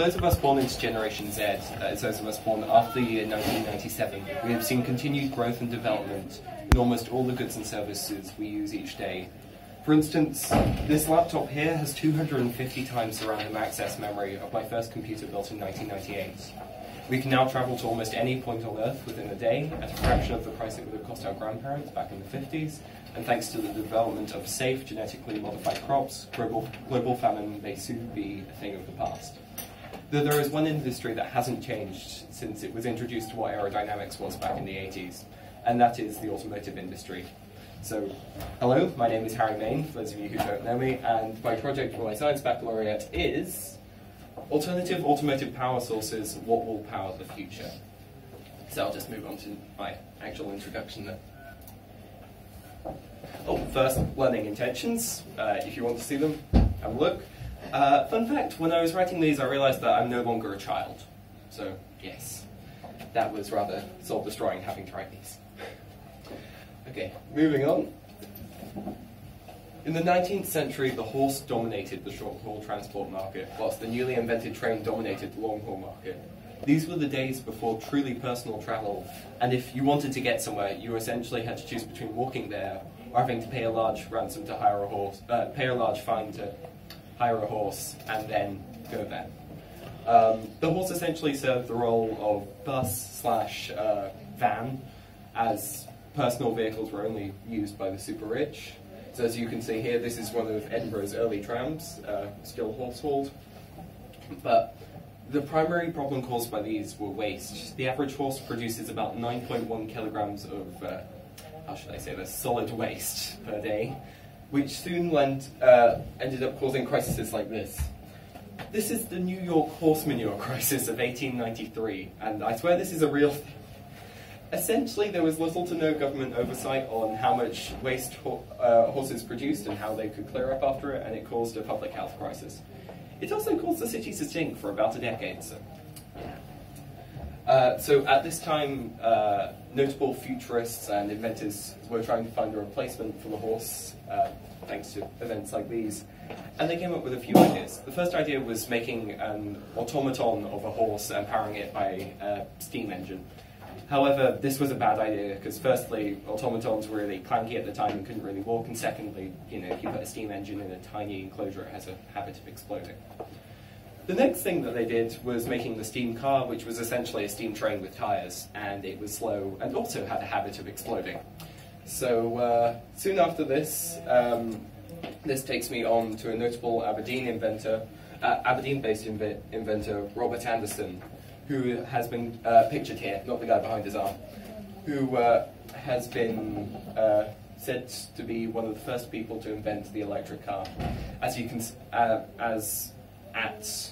those of us born into Generation Z, those of us born after the year 1997, we have seen continued growth and development in almost all the goods and services we use each day. For instance, this laptop here has 250 times the random access memory of my first computer built in 1998. We can now travel to almost any point on Earth within a day at a fraction of the price it would have cost our grandparents back in the 50s, and thanks to the development of safe, genetically modified crops, global famine may soon be a thing of the past. Though there is one industry that hasn't changed since it was introduced to what aerodynamics was back in the 80s, and that is the automotive industry. So, hello, my name is Harry Main, for those of you who don't know me, and my project for my Science Baccalaureate is Alternative Automotive Power Sources, What Will Power the Future? So I'll just move on to my actual introduction now. Oh, first, learning intentions. If you want to see them, have a look. Fun fact, when I was writing these, I realized that I'm no longer a child. So, yes, that was rather soul-destroying having to write these. Okay, moving on. In the 19th century, the horse dominated the short-haul transport market, whilst the newly invented train dominated the long-haul market. These were the days before truly personal travel, and if you wanted to get somewhere, you essentially had to choose between walking there or having to pay a large ransom to hire a horse, pay a large fine to hire a horse, and then go there. The horse essentially served the role of bus/van, as personal vehicles were only used by the super rich. So as you can see here, this is one of Edinburgh's early trams, still horse-hauled. But the primary problem caused by these were waste. The average horse produces about 9.1 kilograms of, how should I say this, solid waste per day, which soon ended up causing crises like this. This is the New York horse manure crisis of 1893, and I swear this is a real thing. Essentially, there was little to no government oversight on how much waste horses produced and how they could clear up after it, and it caused a public health crisis. It also caused the city to stink for about a decade, so yeah. So at this time, notable futurists and inventors were trying to find a replacement for the horse, thanks to events like these, and they came up with a few ideas. The first idea was making an automaton of a horse and powering it by a steam engine. However, this was a bad idea because firstly, automatons were really clanky at the time and couldn't really walk, and secondly, if you put a steam engine in a tiny enclosure, it has a habit of exploding. The next thing that they did was making the steam car, which was essentially a steam train with tires, and it was slow and also had a habit of exploding. So soon after this, this takes me on to a notable Aberdeen-based inventor, Robert Anderson, who has been pictured here, not the guy behind his arm, who has been said to be one of the first people to invent the electric car. As you can, as at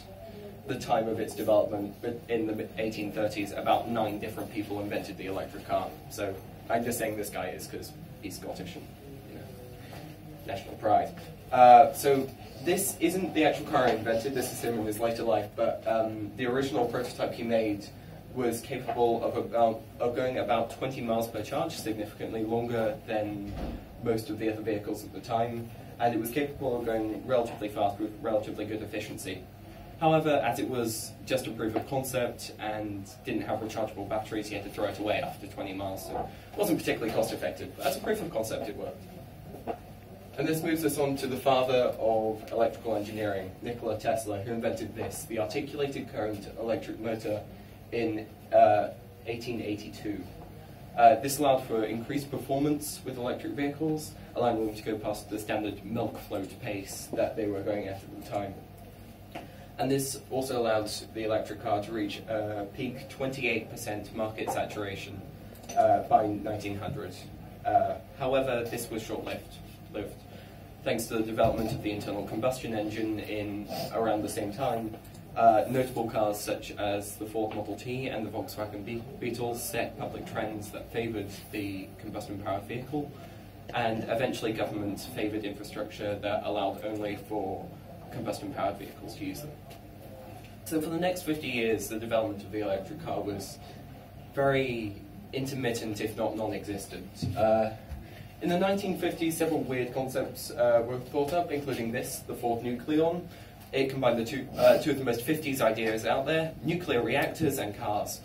the time of its development in the 1830s, about 9 different people invented the electric car. So I'm just saying this guy is because he's Scottish and national pride. So this isn't the actual car I invented, this is him in his later life, but the original prototype he made was capable of going about 20 miles per charge, significantly longer than most of the other vehicles at the time, and it was capable of going relatively fast with relatively good efficiency. However, as it was just a proof of concept and didn't have rechargeable batteries, he had to throw it away after 20 miles, so it wasn't particularly cost effective, but as a proof of concept it worked. And this moves us on to the father of electrical engineering, Nikola Tesla, who invented this, the articulated current electric motor, in 1882. This allowed for increased performance with electric vehicles, allowing them to go past the standard milk float pace that they were going at the time. And this also allowed the electric car to reach peak 28% market saturation by 1900. However, this was short-lived. Thanks to the development of the internal combustion engine in around the same time, notable cars such as the Ford Model T and the Volkswagen Beetle set public trends that favoured the combustion-powered vehicle, and eventually government favoured infrastructure that allowed only for combustion-powered vehicles to use them. So for the next 50 years, the development of the electric car was very intermittent, if not non-existent. In the 1950s, several weird concepts were thought up, including this, the Ford Nucleon, It combined the two of the most 50s ideas out there: nuclear reactors and cars.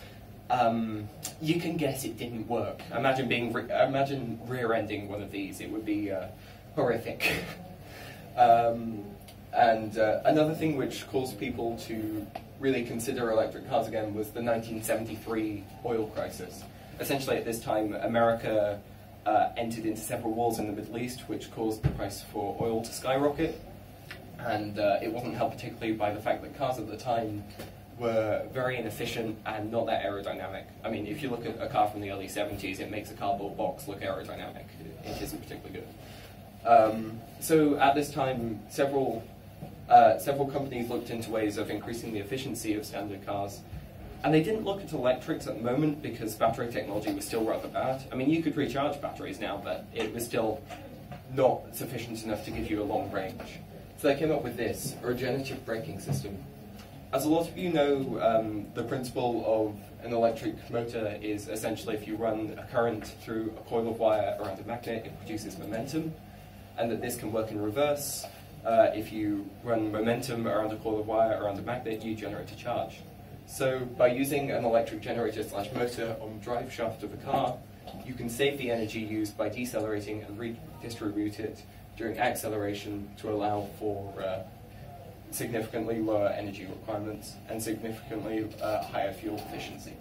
You can guess it didn't work. Imagine rear-ending one of these. It would be horrific. Another thing which caused people to really consider electric cars again was the 1973 oil crisis. Essentially, at this time, America entered into several wars in the Middle East, which caused the price for oil to skyrocket. And it wasn't helped particularly by the fact that cars at the time were very inefficient and not that aerodynamic. I mean, if you look at a car from the early 70s, it makes a cardboard box look aerodynamic. It isn't particularly good. So at this time, several companies looked into ways of increasing the efficiency of standard cars. And they didn't look at electrics at the moment because battery technology was still rather bad. I mean, you could recharge batteries now, but it was still not sufficient enough to give you a long range. So they came up with this, a regenerative braking system. As a lot of you know, the principle of an electric motor is essentially if you run a current through a coil of wire around a magnet, it produces momentum, and that this can work in reverse. If you run momentum around a coil of wire around a magnet, you generate a charge. So by using an electric generator / motor on the drive shaft of a car, you can save the energy used by decelerating and redistribute it during acceleration to allow for significantly lower energy requirements and significantly higher fuel efficiency.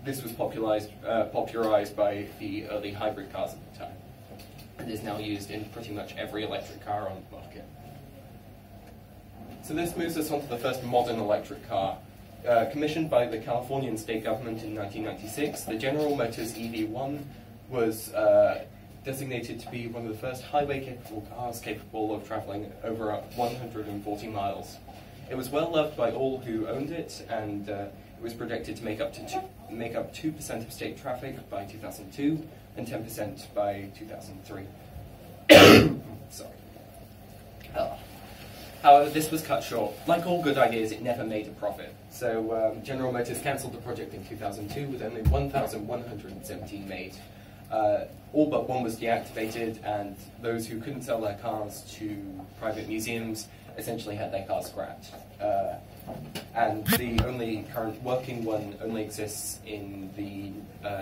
This was popularized by the early hybrid cars at the time, and is now used in pretty much every electric car on the market. So this moves us on to the first modern electric car. Commissioned by the Californian state government in 1996, the General Motors EV1 was designated to be one of the first highway-capable cars capable of traveling over 140 miles. It was well loved by all who owned it, and it was projected to make up 2% of state traffic by 2002 and 10% by 2003. Sorry. However, this was cut short. Like all good ideas, it never made a profit. So General Motors cancelled the project in 2002 with only 1,117 made. All but one was deactivated, and those who couldn't sell their cars to private museums essentially had their cars scrapped. And the only current working one only exists in the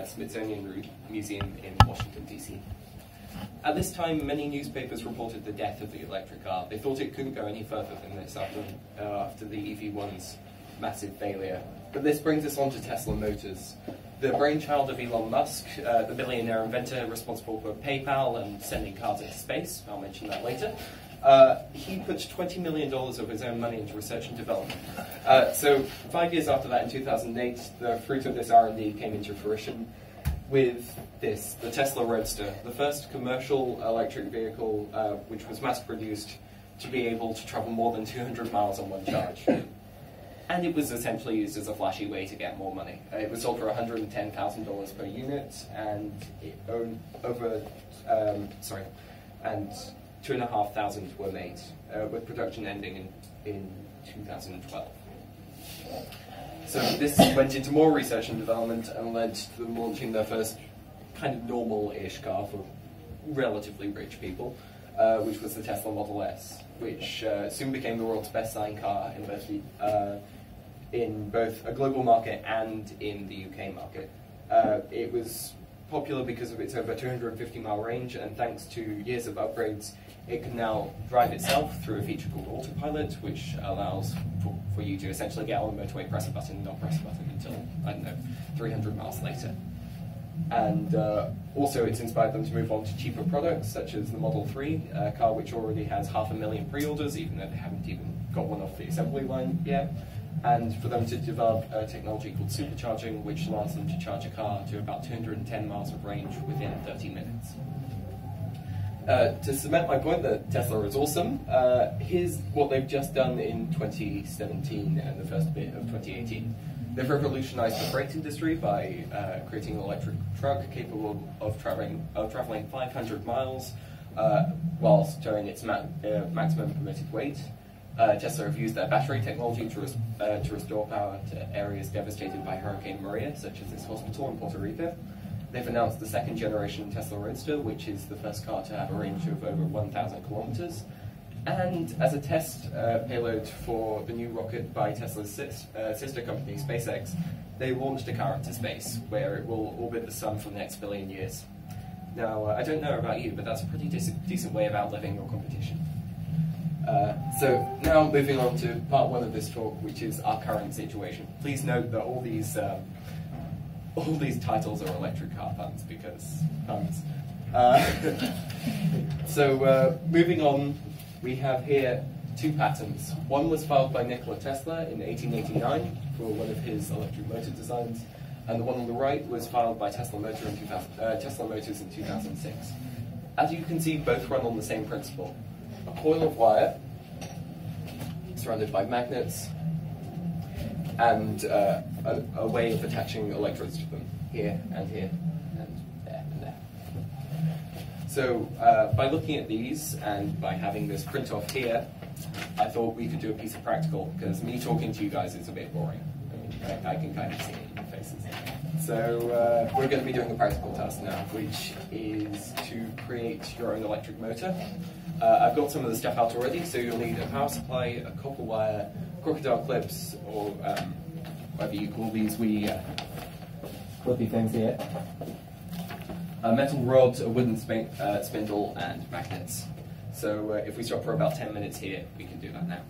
Smithsonian Museum in Washington, D.C. At this time, many newspapers reported the death of the electric car. They thought it couldn't go any further than this after the EV1's massive failure. But this brings us on to Tesla Motors. The brainchild of Elon Musk, the billionaire inventor responsible for PayPal and sending cars into space, I'll mention that later, he put $20 million of his own money into research and development. So 5 years after that, in 2008, the fruit of this R&D came into fruition with this, the Tesla Roadster, the first commercial electric vehicle which was mass-produced to be able to travel more than 200 miles on one charge. And it was essentially used as a flashy way to get more money. It was sold for $110,000 per unit, and it owned and 2,500 were made, with production ending in 2012. So this went into more research and development and led to them launching their first kind of normal-ish car for relatively rich people, which was the Tesla Model S, which soon became the world's best-selling car in both a global market and in the UK market. It was popular because of its over 250-mile range, and thanks to years of upgrades, it can now drive itself through a feature called Autopilot, which allows for you to essentially get on the motorway, press a button, not press a button until, I don't know, 300 miles later. And also it's inspired them to move on to cheaper products, such as the Model 3, a car which already has 500,000 pre-orders, even though they haven't even got one off the assembly line yet. And for them to develop a technology called supercharging, which allows them to charge a car to about 210 miles of range within 30 minutes. To cement my point that Tesla is awesome, here's what they've just done in 2017 and the first bit of 2018. They've revolutionized the freight industry by creating an electric truck capable of traveling 500 miles while towing its maximum permitted weight. Tesla have used their battery technology to restore power to areas devastated by Hurricane Maria, such as this hospital in Puerto Rico. They've announced the second generation Tesla Roadster, which is the first car to have a range of over 1,000 kilometers. And as a test payload for the new rocket by Tesla's sister company, SpaceX, they launched a car into space, where it will orbit the sun for the next billion years. Now, I don't know about you, but that's a pretty decent way of outliving your competition. So now moving on to part one of this talk, which is our current situation. Please note that all these titles are electric car puns, because puns. So moving on, we have here two patents. One was filed by Nikola Tesla in 1889 for one of his electric motor designs, and the one on the right was filed by Tesla Motors in 2006. As you can see, both run on the same principle. A coil of wire surrounded by magnets and a way of attaching electrodes to them, here and here and there and there. So by looking at these and by having this print off here, I thought we could do a piece of practical, because me talking to you guys is a bit boring. I mean, I can kind of see it in your faces. So we're going to be doing a practical task now, which is to create your own electric motor. I've got some of the stuff out already, so you'll need a power supply, a copper wire, crocodile clips, or whatever you call these wee clippy things here, a metal rod, a wooden spindle, and magnets. So if we stop for about 10 minutes here, we can do that now.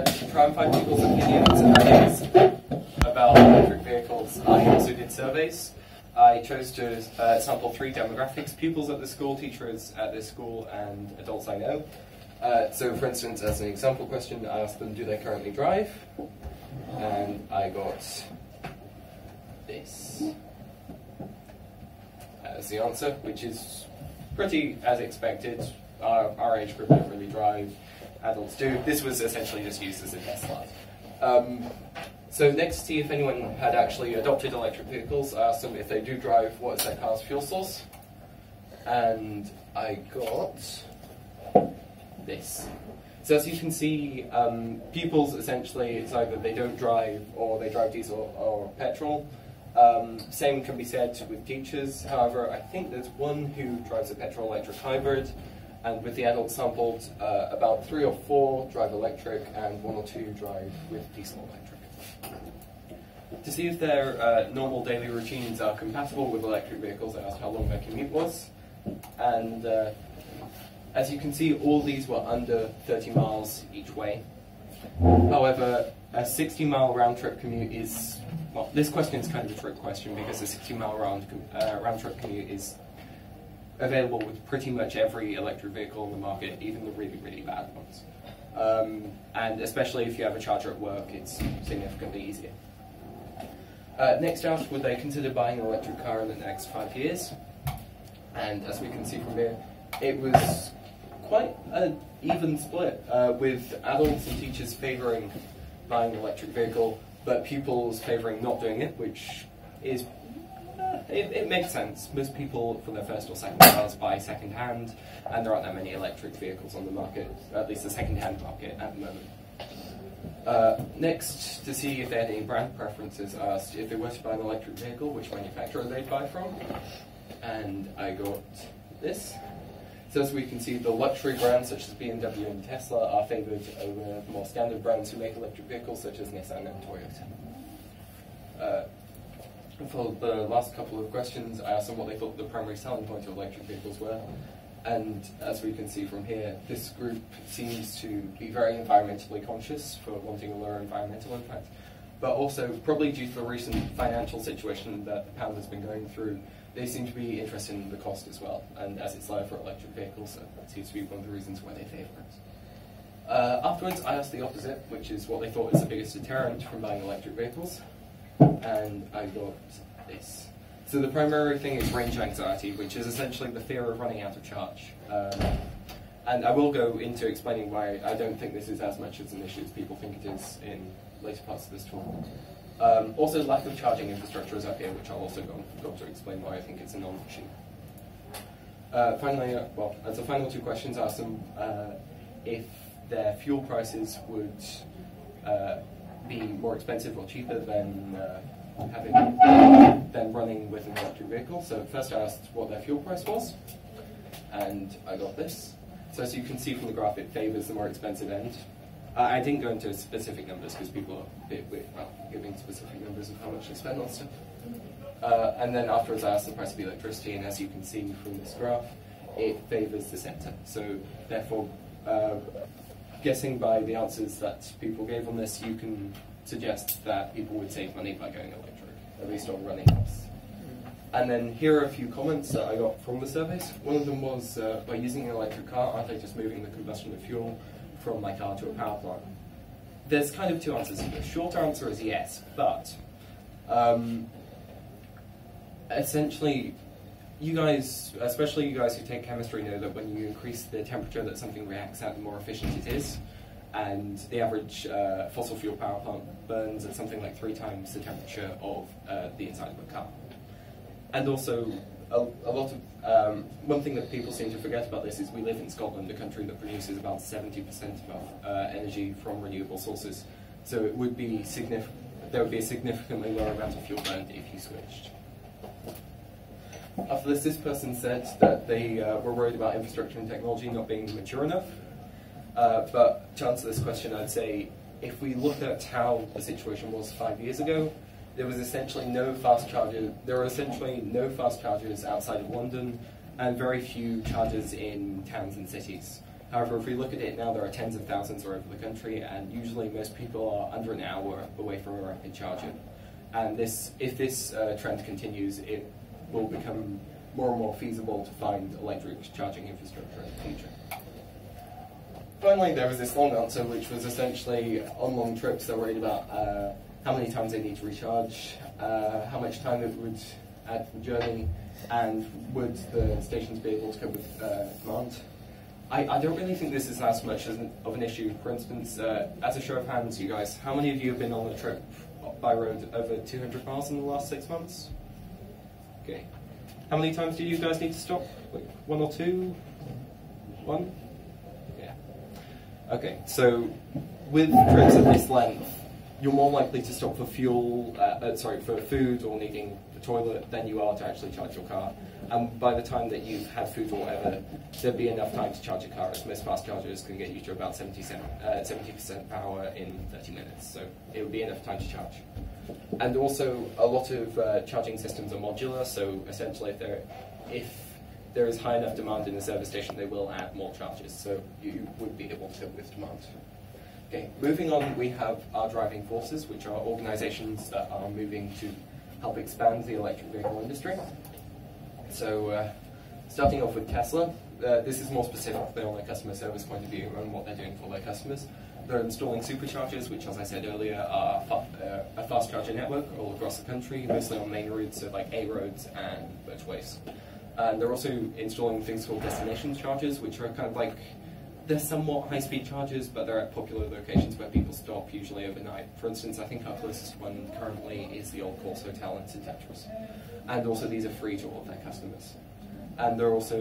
To try and find people's opinions about electric vehicles, I also did surveys. I chose to sample 3 demographics: pupils at the school, teachers at this school, and adults I know. So for instance, as an example question, I asked them, do they currently drive? And I got this as the answer, which is pretty as expected. Our age group don't really drive, adults do. This was essentially just used as a test slide. So next, to see if anyone had actually adopted electric vehicles, I asked them if they do drive, what is their car's fuel source? And I got this. So as you can see, pupils essentially, it's either they don't drive or they drive diesel or petrol. Same can be said with teachers. However, I think there's one who drives a petrol-electric hybrid, and with the adults sampled, about 3 or 4 drive electric, and 1 or 2 drive with diesel-electric. To see if their normal daily routines are compatible with electric vehicles, I asked how long their commute was, and as you can see, all these were under 30 miles each way. However, a 60-mile round-trip commute is, well, this question is kind of a trick question, because a 60-mile round-trip commute is available with pretty much every electric vehicle on the market, even the really, really bad ones. And especially if you have a charger at work, it's significantly easier. Next asked, would they consider buying an electric car in the next 5 years? And as we can see from here, it was quite an even split, with adults and teachers favouring buying an electric vehicle, but pupils favouring not doing it, which is, it makes sense. Most people for their first or second cars buy second-hand, and there aren't that many electric vehicles on the market, at least the second-hand market at the moment. Next, to see if they had any brand preferences, I asked if they were to buy an electric vehicle, which manufacturer they'd buy from, and I got this. So as we can see, the luxury brands such as BMW and Tesla are favoured over more standard brands who make electric vehicles such as Nissan and Toyota. For the last couple of questions, I asked them what they thought the primary selling point of electric vehicles were. And as we can see from here, this group seems to be very environmentally conscious for wanting a lower environmental impact, but also probably due to the recent financial situation that the pound has been going through, they seem to be interested in the cost as well. And as it's lower for electric vehicles, that seems to be one of the reasons why they favour it. Afterwards, I asked the opposite, which is what they thought is the biggest deterrent from buying electric vehicles, and I got this. So the primary thing is range anxiety, which is essentially the fear of running out of charge. And I will go into explaining why I don't think this is as much as an issue as people think it is in later parts of this talk. Also, lack of charging infrastructure is up here, which I'll also go to explain why I think it's a non-issue. Finally, well, as the final 2 questions, I asked them if their fuel prices would be more expensive or cheaper than running with an electric vehicle. So first I asked what their fuel price was, and I got this. So as you can see from the graph, it favours the more expensive end. I didn't go into specific numbers because people are a bit weird about giving specific numbers of how much they spend on stuff. And then afterwards I asked the price of electricity, and as you can see from this graph, it favours the centre. So therefore, guessing by the answers that people gave on this, you can suggest that people would save money by going electric, at least on running costs. And then here are a few comments that I got from the surveys. One of them was, by using an electric car, aren't I just moving the combustion of fuel from my car to a power plant? There's kind of two answers to this. Short answer is yes, but essentially, you guys, especially you guys who take chemistry, know that when you increase the temperature that something reacts at, the more efficient it is. And the average fossil fuel power plant burns at something like 3 times the temperature of the inside of a car. And also, a lot of one thing that people seem to forget about this is we live in Scotland, a country that produces about 70% of energy from renewable sources. So it would be there would be a significantly lower amount of fuel burned if you switched. After this person said that they were worried about infrastructure and technology not being mature enough. But to answer this question, I'd say if we look at how the situation was 5 years ago, there was essentially no fast chargers. There were essentially no fast chargers outside of London, and very few chargers in towns and cities. However, if we look at it now, there are tens of thousands all over the country, and usually most people are under an hour away from a rapid charger. And if this trend continues, it will become more and more feasible to find electric charging infrastructure in the future. Finally, there was this long answer, which was essentially on long trips, they're worried about how many times they need to recharge, how much time it would add to the journey, and would the stations be able to cope with demand. I don't really think this is as much of an issue. For instance, as a show of hands, you guys, how many of you have been on a trip by road over 200 miles in the last 6 months? Okay. How many times do you guys need to stop? Like 1 or 2? 1? Yeah. Okay, so with trips of this length, you're more likely to stop for for food or needing the toilet than you are to actually charge your car. And by the time that you've had food or whatever, there'd be enough time to charge your car, as most fast chargers can get you to about 70% power in 30 minutes. So it would be enough time to charge. And also, a lot of charging systems are modular, so essentially if there is high enough demand in the service station, they will add more charges, so you would be able to cope with demand. Okay, moving on, we have our driving forces, which are organizations that are moving to help expand the electric vehicle industry. So, starting off with Tesla, this is more specifically on a customer service point of view and what they're doing for their customers. They're installing superchargers, which, as I said earlier, are a fast charger network all across the country, mostly on main roads, so like A roads and motorways. And they're also installing things called destination chargers, which are kind of like, they're somewhat high-speed chargers, but they're at popular locations where people stop, usually overnight. For instance, I think our closest one currently is the Old Course Hotel in St. Tetris. And also these are free to all of their customers. And they're also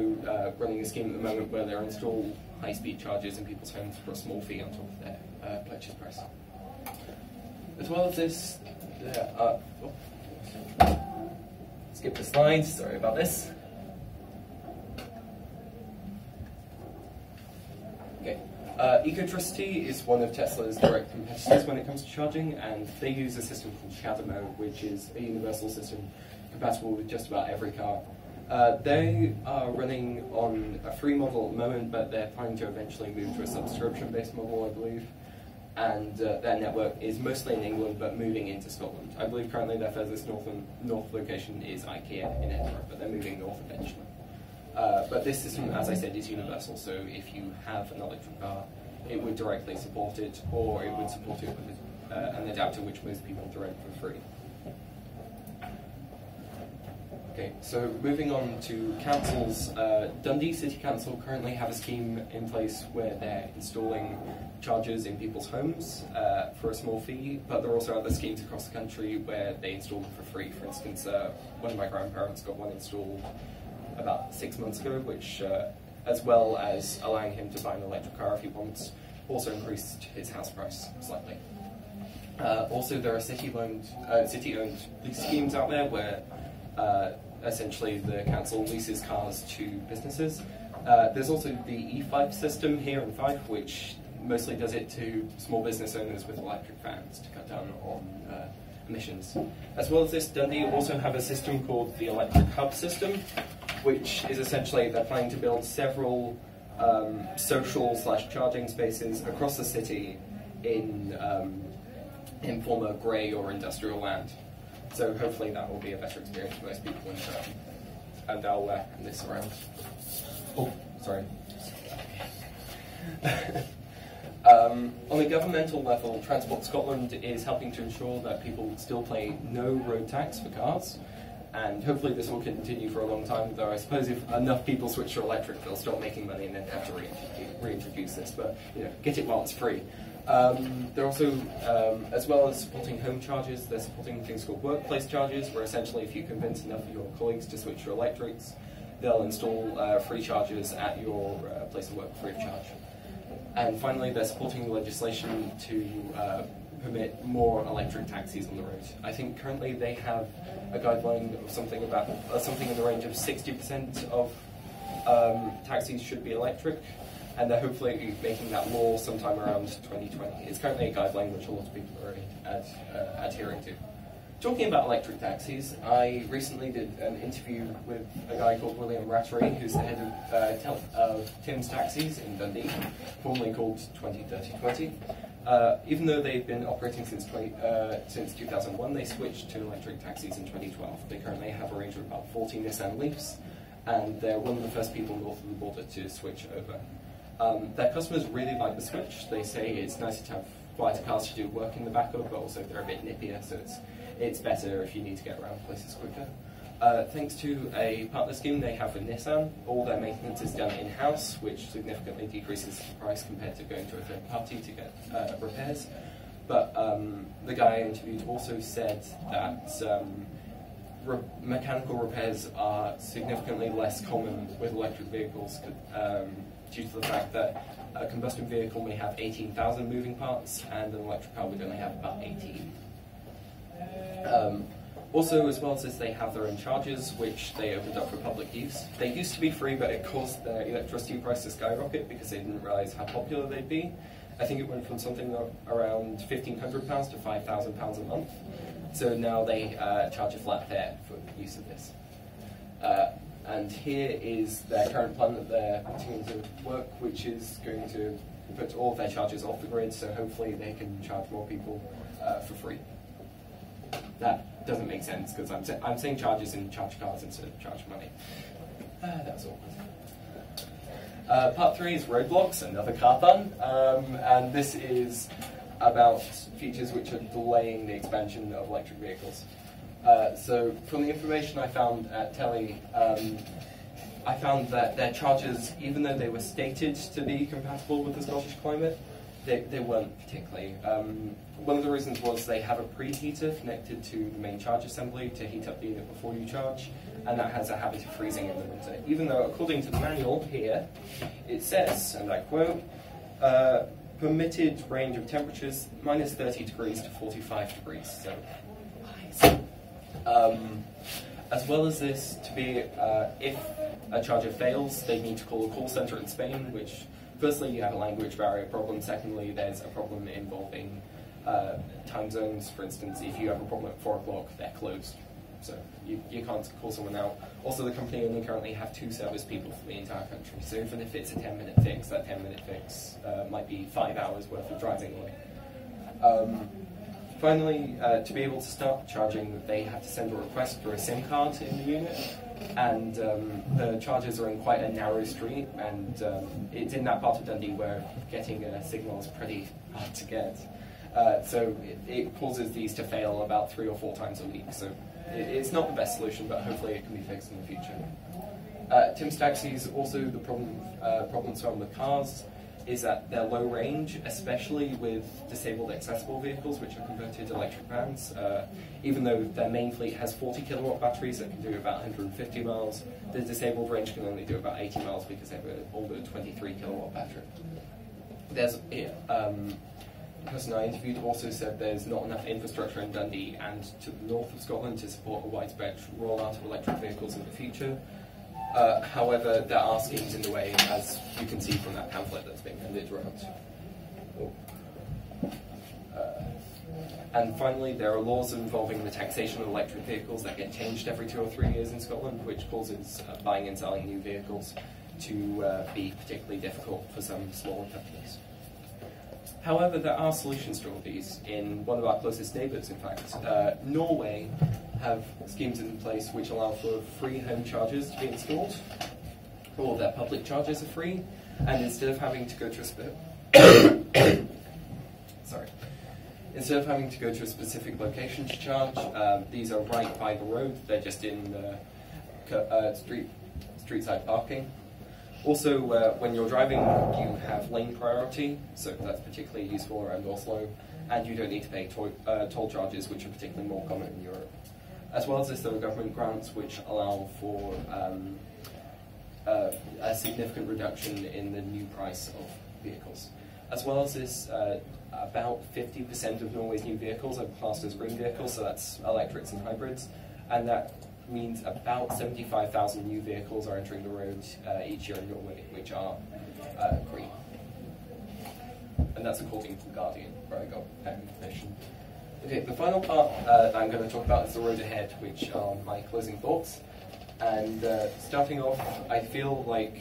running a scheme at the moment where they'll install high-speed chargers in people's homes for a small fee on top of their purchase price. As well as this, skip the slides, sorry about this. Okay. Ecotricity is one of Tesla's direct competitors when it comes to charging, and they use a system called Shademo, which is a universal system compatible with just about every car. They are running on a free model at the moment, but they're planning to eventually move to a subscription-based model, I believe. And their network is mostly in England, but moving into Scotland. I believe currently their furthest north location is IKEA in Edinburgh, but they're moving north eventually. But this system, as I said, is universal, so if you have an electric car, it would directly support it, or it would support it with an adapter which most people direct for free. Okay, so moving on to councils. Dundee City Council currently have a scheme in place where they're installing chargers in people's homes for a small fee, but there are also other schemes across the country where they install them for free. For instance, one of my grandparents got one installed about 6 months ago, which, as well as allowing him to buy an electric car if he wants, also increased its house price slightly. Also, there are city-owned lease schemes out there where essentially the council leases cars to businesses. There's also the E5 system here in Fife, which mostly does it to small business owners with electric vans to cut down on emissions. As well as this, Dundee also have a system called the Electric Hub system, which is essentially they're planning to build several social/charging spaces across the city in former grey or industrial land. So hopefully that will be a better experience for most people in town. And I'll turn this around. Oh, sorry. On a governmental level, Transport Scotland is helping to ensure that people still pay no road tax for cars, and hopefully this will continue for a long time, though I suppose if enough people switch to electric, they'll stop making money and then have to reintroduce this, but get it while it's free. They're also, as well as supporting home charges, they're supporting things called workplace charges, where essentially if you convince enough of your colleagues to switch to electrics, they'll install free chargers at your place of work free of charge. And finally, they're supporting legislation to permit more electric taxis on the road. I think currently they have a guideline of something in the range of 60% of taxis should be electric, and they're hopefully making that law sometime around 2020. It's currently a guideline which a lot of people are adhering to. Talking about electric taxis, I recently did an interview with a guy called William Rattery, who's the head of Tim's Taxis in Dundee, formerly called 203020. Even though they've been operating since 2001, they switched to electric taxis in 2012. They currently have a range of about 40 Nissan Leafs, and they're one of the first people north of the border to switch over. Their customers really like the switch. They say it's nicer to have quieter cars to do work in the back of, but also they're a bit nippier, so it's better if you need to get around places quicker. Thanks to a partner scheme they have with Nissan, all their maintenance is done in-house, which significantly decreases the price compared to going to a third party to get repairs. But the guy I interviewed also said that mechanical repairs are significantly less common with electric vehicles due to the fact that a combustion vehicle may have 18,000 moving parts and an electric car would only have about 18. Also, as well as this, they have their own chargers, which they opened up for public use. They used to be free, but it caused their electricity price to skyrocket because they didn't realise how popular they'd be. I think it went from something around £1,500 to £5,000 a month. So now they charge a flat fare for use of this. And here is their current plan that they're continuing to work, which is going to put all of their chargers off the grid, so hopefully they can charge more people for free. That doesn't make sense because I'm saying charges in charge cars instead of charge money. That's all. Part 3 is roadblocks, another car fun, and this is about features which are delaying the expansion of electric vehicles. So from the information I found at Telly, I found that their chargers, even though they were stated to be compatible with the Scottish climate, they weren't particularly. One of the reasons was they have a preheater connected to the main charge assembly to heat up the unit before you charge, and that has a habit of freezing in the winter. Even though, according to the manual here, it says, and I quote, permitted range of temperatures minus 30 degrees to 45 degrees. So, as well as this, to be if a charger fails, they need to call a call center in Spain, which firstly you have a language barrier problem. Secondly, there's a problem involving time zones. For instance, if you have a problem at 4 o'clock, they're closed. So you can't call someone out. Also, the company only currently have 2 service people for the entire country. So even if it's a 10-minute fix, that 10-minute fix might be 5 hours worth of driving away. Finally, to be able to start charging, they have to send a request for a SIM card in the unit. And the chargers are in quite a narrow street, and it's in that part of Dundee where getting a signal is pretty hard to get. So it causes these to fail about 3 or 4 times a week. So it's not the best solution, but hopefully it can be fixed in the future. Tim's Taxis, also the problems found with cars is that they're low range, especially with disabled accessible vehicles, which are converted to electric vans. Even though their main fleet has 40 kilowatt batteries that can do about 150 miles, the disabled range can only do about 80 miles because they have an older 23 kilowatt battery. There's the person I interviewed also said there's not enough infrastructure in Dundee and to the north of Scotland to support a widespread rollout of electric vehicles in the future. However, there are schemes in the way, as you can see from that pamphlet that's being handed around. And finally, there are laws involving the taxation of electric vehicles that get changed every 2 or 3 years in Scotland, which causes buying and selling new vehicles to be particularly difficult for some smaller companies. However, there are solutions to all these. In one of our closest neighbours, in fact, Norway have schemes in place which allow for free home chargers to be installed. All of their public chargers are free, and instead of having to go to a specific location to charge, these are right by the road. They're just in street-side parking. Also, when you're driving, you have lane priority, so that's particularly useful around Oslo, and you don't need to pay toll charges, which are particularly more common in Europe. As well as this, there are government grants which allow for a significant reduction in the new price of vehicles. As well as this, about 50% of Norway's new vehicles are classed as green vehicles, so that's electrics and hybrids, and that means about 75,000 new vehicles are entering the road each year in Norway, which are green. And that's according to The Guardian, where I got that information. Okay, the final part that I'm going to talk about is the road ahead, which are my closing thoughts. And starting off, I feel like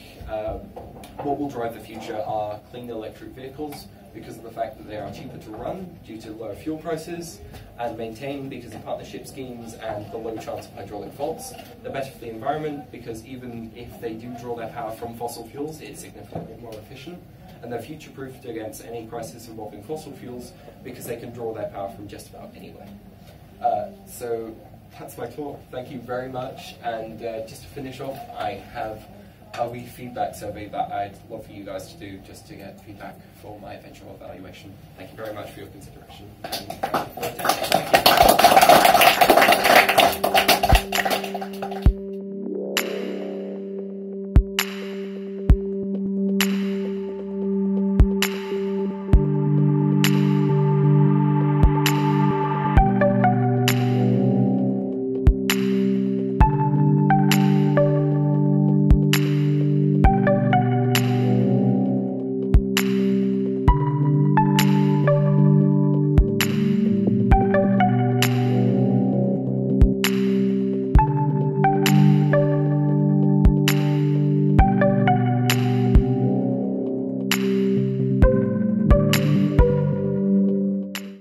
what will drive the future are clean electric vehicles, because of the fact that they are cheaper to run due to lower fuel prices, and maintain because of partnership schemes and the low chance of hydraulic faults. They're better for the environment because even if they do draw their power from fossil fuels, it's significantly more efficient. And they're future-proofed against any crisis involving fossil fuels because they can draw their power from just about anywhere. So that's my talk. Thank you very much. And just to finish off, I have a wee feedback survey that I'd love for you guys to do just to get feedback for my eventual evaluation. Thank you very much for your consideration. And thank you for attending. Thank you.